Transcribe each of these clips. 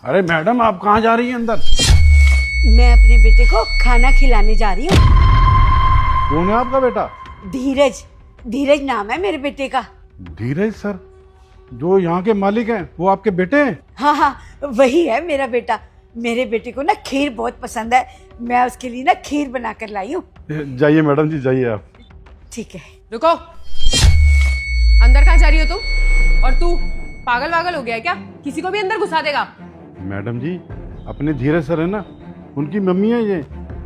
अरे मैडम, आप कहाँ जा रही हैं अंदर? मैं अपने बेटे को खाना खिलाने जा रही हूँ। कौन है आपका बेटा? धीरज, धीरज नाम है मेरे बेटे का। धीरज सर, जो यहाँ के मालिक हैं, वो आपके बेटे हैं? हाँ हाँ, वही है मेरा बेटा। मेरे बेटे को ना खीर बहुत पसंद है, मैं उसके लिए ना खीर बना कर लाई हूँ। जाइए मैडम जी, जाइए आप। ठीक है। रुको, अंदर कहाँ जा रही हो तुम? और तू पागल वागल हो गया है क्या? किसी को भी अंदर घुसा देगा? मैडम जी, अपने धीरज सर है ना, उनकी मम्मी है ये,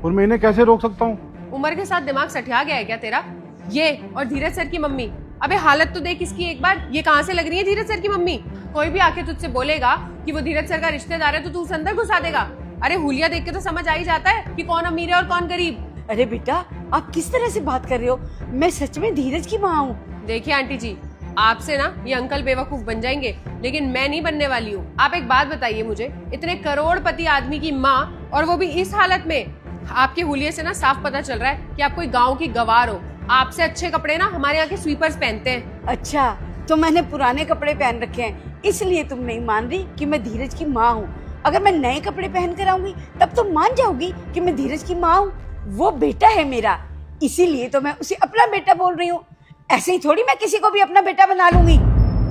और मैं इन्हें कैसे रोक सकता हूँ? उम्र के साथ दिमाग सठिया गया है क्या तेरा? ये और धीरज सर की मम्मी, अबे हालत तो देख इसकी एक बार। ये कहाँ से लग रही है धीरज सर की मम्मी? कोई भी आके तुझसे बोलेगा कि वो धीरज सर का रिश्तेदार है तो तू उसे अंदर घुसा देगा? अरे हुलिया देख के तो समझ आ ही जाता है कि कौन अमीर है और कौन गरीब। अरे बेटा, आप किस तरह से बात कर रहे हो? मैं सच में धीरज की माँ हूँ। देखिए आंटी जी, आपसे ना ये अंकल बेवकूफ बन जाएंगे, लेकिन मैं नहीं बनने वाली हूँ। आप एक बात बताइए मुझे, इतने करोड़पति आदमी की माँ, और वो भी इस हालत में। आपके हुलिये से ना साफ पता चल रहा है कि आप कोई गांव की गवार हो। आपसे अच्छे कपड़े ना हमारे यहाँ के स्वीपर्स पहनते हैं। अच्छा, तो मैंने पुराने कपड़े पहन रखे हैं, इसलिए तुम नहीं मान रही कि मैं धीरज की माँ हूँ। अगर मैं नए कपड़े पहन कर आऊंगी तब तो मान जाओगी कि मैं धीरज की माँ हूँ। वो बेटा है मेरा, इसीलिए तो मैं उसे अपना बेटा बोल रही हूँ। ऐसे ही थोड़ी मैं किसी को भी अपना बेटा बना लूंगी।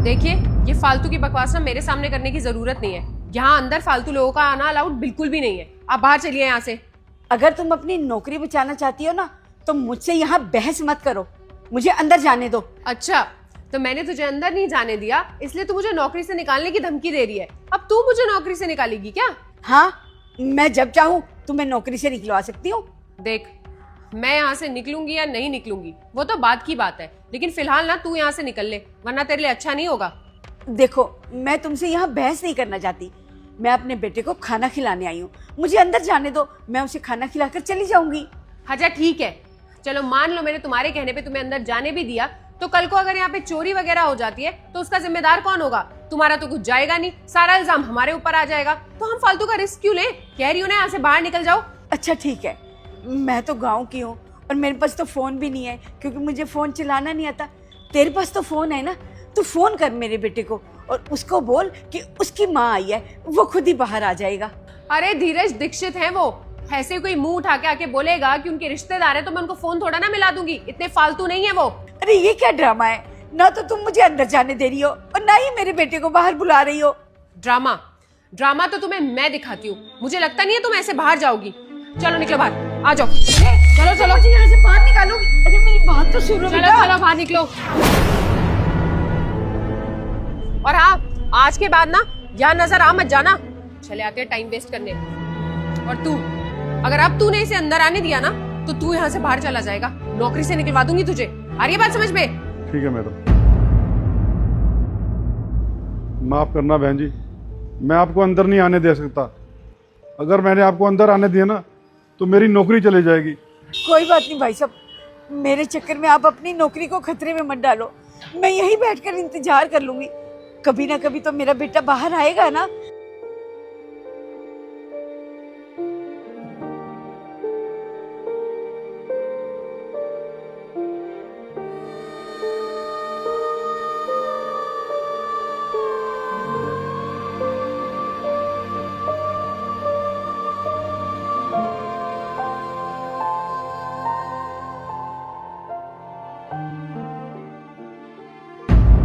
देखिए, ये फालतू की बकवास ना मेरे सामने करने की जरूरत नहीं है। यहाँ अंदर फालतू लोगों का आना अलाउड बिल्कुल भी नहीं है। आप बाहर चलिए यहाँ से। अगर तुम अपनी नौकरी बचाना चाहती हो ना, तो मुझसे यहाँ बहस मत करो, मुझे अंदर जाने दो। अच्छा, तो मैंने तुझे अंदर नहीं जाने दिया, इसलिए तू मुझे नौकरी से निकालने की धमकी दे रही है। अब तू मुझे नौकरी से निकालेगी क्या? हाँ, मैं जब चाहूँ तुम्हें नौकरी से निकलवा सकती हूँ। देख, मैं यहाँ से निकलूंगी या नहीं निकलूंगी वो तो बात की बात है, लेकिन फिलहाल ना तू यहाँ से निकल ले, वरना तेरे लिए अच्छा नहीं होगा। देखो, मैं तुमसे यहाँ बहस नहीं करना चाहती, मैं अपने बेटे को खाना खिलाने आई हूँ। मुझे अंदर जाने दो, मैं उसे खाना खिलाकर चली जाऊंगी। अच्छा ठीक है, चलो मान लो मैंने तुम्हारे कहने पे तुम्हें अंदर जाने भी दिया, तो कल को अगर यहाँ पे चोरी वगैरह हो जाती है तो उसका जिम्मेदार कौन होगा? तुम्हारा तो कुछ जाएगा नहीं, सारा इल्जाम हमारे ऊपर आ जाएगा। तो हम फालतू का रिस्क क्यों ले? कह रही हूँ ना, यहाँ से बाहर निकल जाओ। अच्छा ठीक है, मैं तो गाँव की हूँ और मेरे पास तो फोन भी नहीं है, क्योंकि मुझे फोन चलाना नहीं आता। तेरे पास तो फोन है ना, तू फोन कर मेरे बेटे को और उसको बोल कि उसकी माँ आई है, वो खुद ही बाहर आ जाएगा। अरे धीरज दीक्षित है वो, ऐसे कोई मुंह उठा के आके बोलेगा कि उनके रिश्तेदार है तो मैं उनको फोन थोड़ा ना मिला दूंगी। इतने फालतू नहीं है वो। अरे ये क्या ड्रामा है? ना तो तुम मुझे अंदर जाने दे रही हो और ना ही मेरे बेटे को बाहर बुला रही हो। ड्रामा ड्रामा तो तुम्हें मैं दिखाती हूँ। मुझे लगता नहीं है तुम ऐसे बाहर जाओगी। चलो निकलो बाहर, आ जाओ। चलो चलो, मुझे यहाँ से बाहर निकालो। अरे मेरी बात तो सुनो चलो बेटा। चलो बाहर निकलो। और हाँ, आज के बाद ना यहाँ नजर आ मत जाना। चले आते हैं टाइम वेस्ट करने। और तू, अगर अब तूने इसे अंदर आने दिया ना तो तू यहाँ से बाहर चला जाएगा। नौकरी से निकलवा दूंगी तुझे। आ रही है बात समझ में? ठीक है मैडम। माफ करना बहन जी, मैं आपको अंदर नहीं आने दे सकता। अगर मैंने आपको अंदर आने दिया ना तो मेरी नौकरी चली जाएगी। कोई बात नहीं भाई साहब, मेरे चक्कर में आप अपनी नौकरी को खतरे में मत डालो। मैं यहीं बैठकर इंतजार कर लूंगी, कभी ना कभी तो मेरा बेटा बाहर आएगा ना।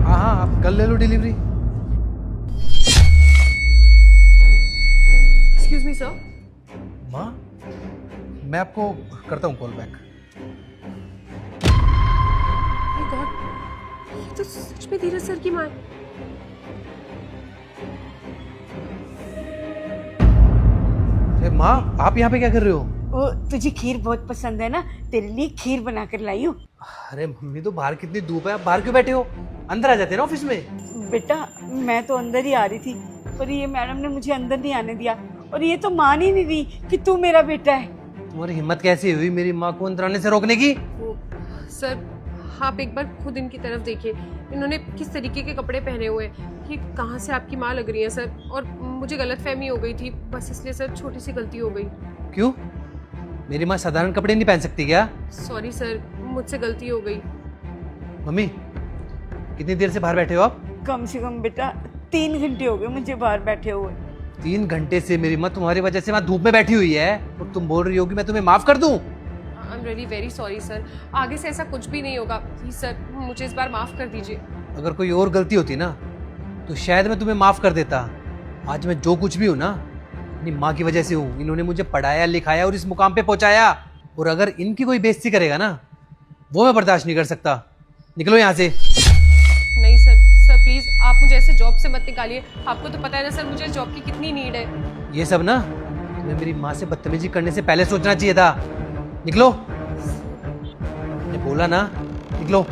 हाँ हाँ, आप कल ले लो डिलीवरी। Excuse me sir. माँ, मैं आपको करता हूँ कॉल बैक। माय गॉड, ये तो सच में धीरज सर की माँ है। अरे माँ, आप यहाँ पे क्या कर रहे हो? वो तुझे खीर बहुत पसंद है ना, तेरे लिए खीर बना कर लाई हूँ। अरे मम्मी, तो बाहर कितनी धूप है, आप बाहर क्यों बैठे हो? अंदर आ जाते ना ऑफिस में। बेटा, मैं तो अंदर ही आ रही थी, पर ये मैडम ने मुझे अंदर नहीं आने दिया, और ये तो मान ही नहीं रही कि तू मेरा बेटा है। तुम्हारी हिम्मत कैसी हुई मेरी माँ को अंदर आने से रोकने की? वो सर, आप एक बार खुद इनकी तरफ देखिए, इन्होंने किस तरीके के कपड़े पहने हुए हैं। ये कहाँ से आपकी माँ लग रही है सर? और मुझे गलतफहमी हो गई थी, बस इसलिए सर छोटी सी गलती हो गई। क्यों? मेरी माँ साधारण कपड़े नहीं पहन सकती क्या? सॉरी सर, मुझसे गलती हो गई। मम्मी, कितनी देर से बाहर बैठे हो आप? कम से कम बेटा 3 घंटे हो गए मुझे बाहर बैठे हुए। 3 घंटे से मेरी माँ तुम्हारी वजह से वहां धूप में बैठी हुई है और तुम बोल रही हो कि मैं तुम्हें माफ कर दूं। I am really very sorry sir, आगे से ऐसा कुछ भी नहीं होगा। प्लीज सर, मुझे इस बार माफ कर दीजिए। अगर कोई और गलती होती ना तो शायद मैं तुम्हें माफ कर देता। आज मैं जो कुछ भी हूं ना अपनी माँ की वजह से हूँ। इन्होंने मुझे पढ़ाया लिखाया और इस मुकाम पे पहुंचाया, और अगर इनकी कोई बेइज्जती करेगा ना वो मैं बर्दाश्त नहीं कर सकता। निकलो यहाँ से। नहीं सर, सर प्लीज आप मुझे ऐसे जॉब से मत निकालिए। आपको तो पता है ना सर मुझे जॉब की कितनी नीड है। ये सब ना तुम्हें मेरी माँ से बदतमीजी करने से पहले सोचना चाहिए था। निकलो, मैंने बोला ना, निकलो।